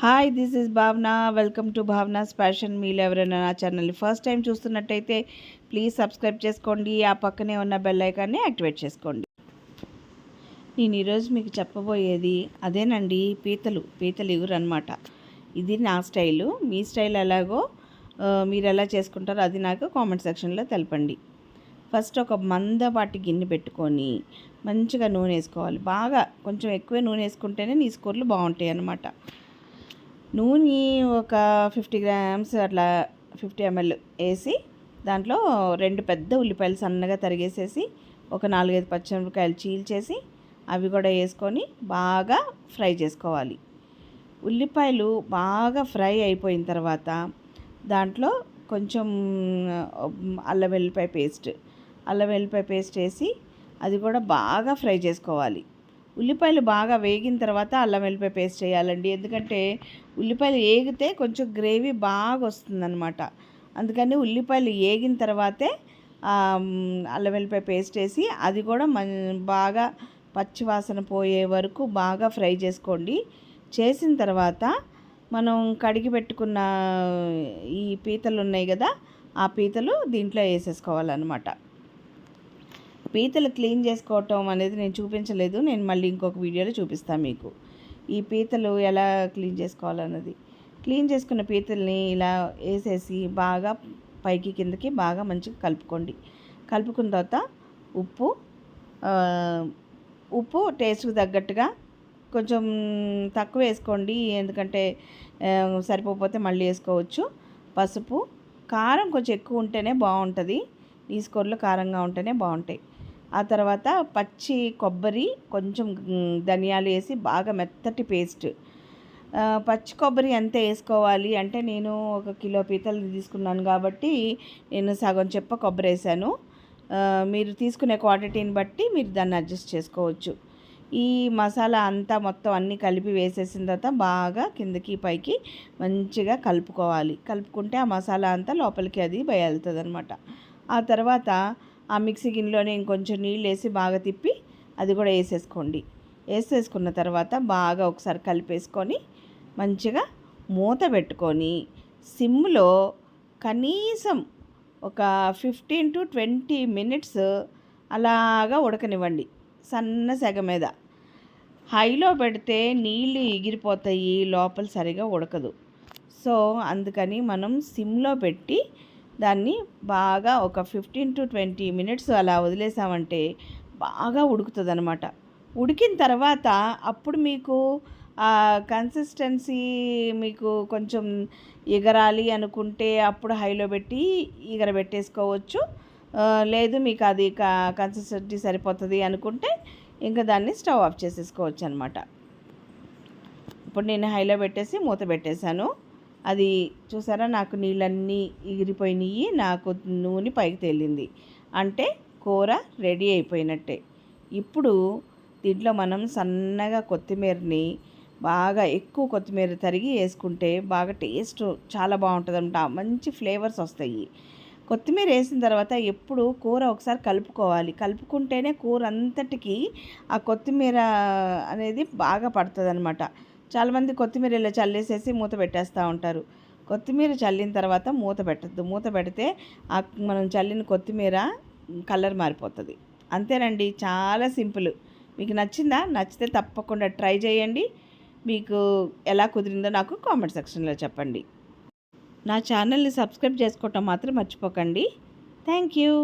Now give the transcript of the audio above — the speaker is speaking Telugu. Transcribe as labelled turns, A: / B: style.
A: హాయ్, దిస్ ఇస్ భావన. Welcome to Bhavana's fashion meal. ఎవరైనా నా ఛానల్ని ఫస్ట్ టైం చూస్తున్నట్టయితే ప్లీజ్ సబ్స్క్రైబ్ చేసుకోండి. ఆ పక్కనే ఉన్న బెల్ ఐకాన్ని యాక్టివేట్ చేసుకోండి. నేను ఈరోజు మీకు చెప్పబోయేది అదేనండి, పీతలు ఇగురు అనమాట. ఇది నా స్టైలు. మీ స్టైల్ ఎలాగో మీరు ఎలా చేసుకుంటారో అది నాకు కామెంట్ సెక్షన్లో తెలపండి. ఫస్ట్ ఒక మందపాటి గిన్నె పెట్టుకొని మంచిగా నూనె వేసుకోవాలి. బాగా కొంచెం ఎక్కువే నూనె వేసుకుంటేనే నీ కూరలు బాగుంటాయి అన్నమాట. నూనె ఒక 50 గ్రామ్స్ అట్లా 50 ml వేసి దాంట్లో 2 పెద్ద ఉల్లిపాయలు సన్నగా తరిగేసేసి ఒక 4-5 పచ్చిమిరపకాయలు చీల్చేసి అవి కూడా వేసుకొని బాగా ఫ్రై చేసుకోవాలి. ఉల్లిపాయలు బాగా ఫ్రై అయిపోయిన తర్వాత దాంట్లో కొంచెం అల్లం వెల్లిపాయ పేస్ట్ వేసి అది కూడా బాగా ఫ్రై చేసుకోవాలి. ఉల్లిపాయలు బాగా వేగిన తర్వాత అల్లం వెల్లిపాయ పేస్ట్ చేయాలండి. ఎందుకంటే ఉల్లిపాయలు వేగితే కొంచెం గ్రేవీ బాగా వస్తుందన్నమాట. అందుకని ఉల్లిపాయలు వేగిన తర్వాతే అల్లం వెల్లిపాయ పేస్ట్ వేసి అది కూడా బాగా పచ్చివాసన పోయే వరకు బాగా ఫ్రై చేసుకోండి. చేసిన తర్వాత మనం కడిగి పెట్టుకున్న ఈ పీతలు ఉన్నాయి కదా, ఆ పీతలు దీంట్లో వేసేసుకోవాలన్నమాట. పీతలు క్లీన్ చేసుకోవటం అనేది నేను చూపించలేదు, నేను మళ్ళీ ఇంకొక వీడియోలో చూపిస్తాను మీకు. ఈ పీతలు ఎలా క్లీన్ చేసుకోవాలన్నది. క్లీన్ చేసుకున్న పీతల్ని ఇలా వేసేసి బాగా పైకి కిందకి బాగా మంచిగా కలుపుకోండి. కలుపుకున్న తర్వాత ఉప్పు టేస్ట్కి తగ్గట్టుగా కొంచెం తక్కువ వేసుకోండి, ఎందుకంటే సరిపోతే మళ్ళీ వేసుకోవచ్చు. పసుపు, కారం కొంచెం ఎక్కువ ఉంటేనే బాగుంటుంది. ఈ కూరలు కారంగా ఉంటేనే బాగుంటాయి. ఆ తర్వాత పచ్చి కొబ్బరి, కొంచెం ధనియాలు వేసి బాగా మెత్తటి పేస్ట్. పచ్చి కొబ్బరి ఎంత వేసుకోవాలి అంటే, నేను 1 కిలో పీతలు తీసుకున్నాను కాబట్టి నేను సగం చెప్ప కొబ్బరి వేసాను. మీరు తీసుకునే క్వాంటిటీని బట్టి మీరు దాన్ని అడ్జస్ట్ చేసుకోవచ్చు. ఈ మసాలా అంతా మొత్తం అన్నీ కలిపి వేసేసిన తర్వాత బాగా కిందకి పైకి మంచిగా కలుపుకోవాలి. కలుపుకుంటే ఆ మసాలా అంతా లోపలికి అది వెళ్తుంది అనమాట. ఆ తర్వాత ఆ మిక్సీ గిన్నెలోనే ఇంకొంచెం నీళ్ళు వేసి బాగా తిప్పి అది కూడా వేసేసుకోండి. వేసేసుకున్న తర్వాత బాగా ఒకసారి కలిపేసుకొని మంచిగా మూత పెట్టుకొని సిమ్లో కనీసం ఒక 15 to 20 minutes అలాగా ఉడకనివ్వండి, సన్న సెగ మీద. హైలో పెడితే నీళ్ళు ఎగిరిపోతాయి, లోపల సరిగా ఉడకదు. సో అందుకని మనం సిమ్లో పెట్టి దాన్ని బాగా ఒక 15 to 20 minutes అలా వదిలేసామంటే బాగా ఉడుకుతుంది అనమాట. ఉడికిన తర్వాత అప్పుడు మీకు కన్సిస్టెన్సీ మీకు కొంచెం ఎగరాలి అనుకుంటే అప్పుడు హైలో పెట్టి పెట్టేసుకోవచ్చు. లేదు మీకు అది కన్సిస్టెన్సీ సరిపోతుంది అనుకుంటే ఇంకా దాన్ని స్టవ్ ఆఫ్ చేసేసుకోవచ్చు అనమాట. ఇప్పుడు నేను హైలో పెట్టేసి మూత పెట్టేశాను. అది చూసారా, నాకు నీళ్ళన్నీ ఎగిరిపోయినాయి, నాకు నూనె పైకి తేలింది అంటే కూర రెడీ అయిపోయినట్టే. ఇప్పుడు దీంట్లో మనం సన్నగా కొత్తిమీరని బాగా ఎక్కువ కొత్తిమీర తరిగి వేసుకుంటే బాగా టేస్ట్ చాలా బాగుంటుంది అనమాట. మంచి ఫ్లేవర్స్ వస్తాయి. కొత్తిమీర వేసిన తర్వాత ఎప్పుడు కూర ఒకసారి కలుపుకోవాలి. కలుపుకుంటేనే కూర అంతటికి ఆ కొత్తిమీర అనేది బాగా పడుతుంది అనమాట. చాలామంది కొత్తిమీర ఇలా చల్లేసేసి మూత పెట్టేస్తూ ఉంటారు. కొత్తిమీర చల్లిన తర్వాత మూత పెట్టద్దు. మూత పెడితే మనం చల్లిన కొత్తిమీర కలర్ మారిపోతుంది. అంతేనండి, చాలా సింపుల్. మీకు నచ్చిందా? నచ్చితే తప్పకుండా ట్రై చేయండి. మీకు ఎలా కుదిరిందో నాకు కామెంట్ సెక్షన్లో చెప్పండి. నా ఛానల్ని సబ్స్క్రైబ్ చేసుకోవటం మాత్రం మర్చిపోకండి. Thank you.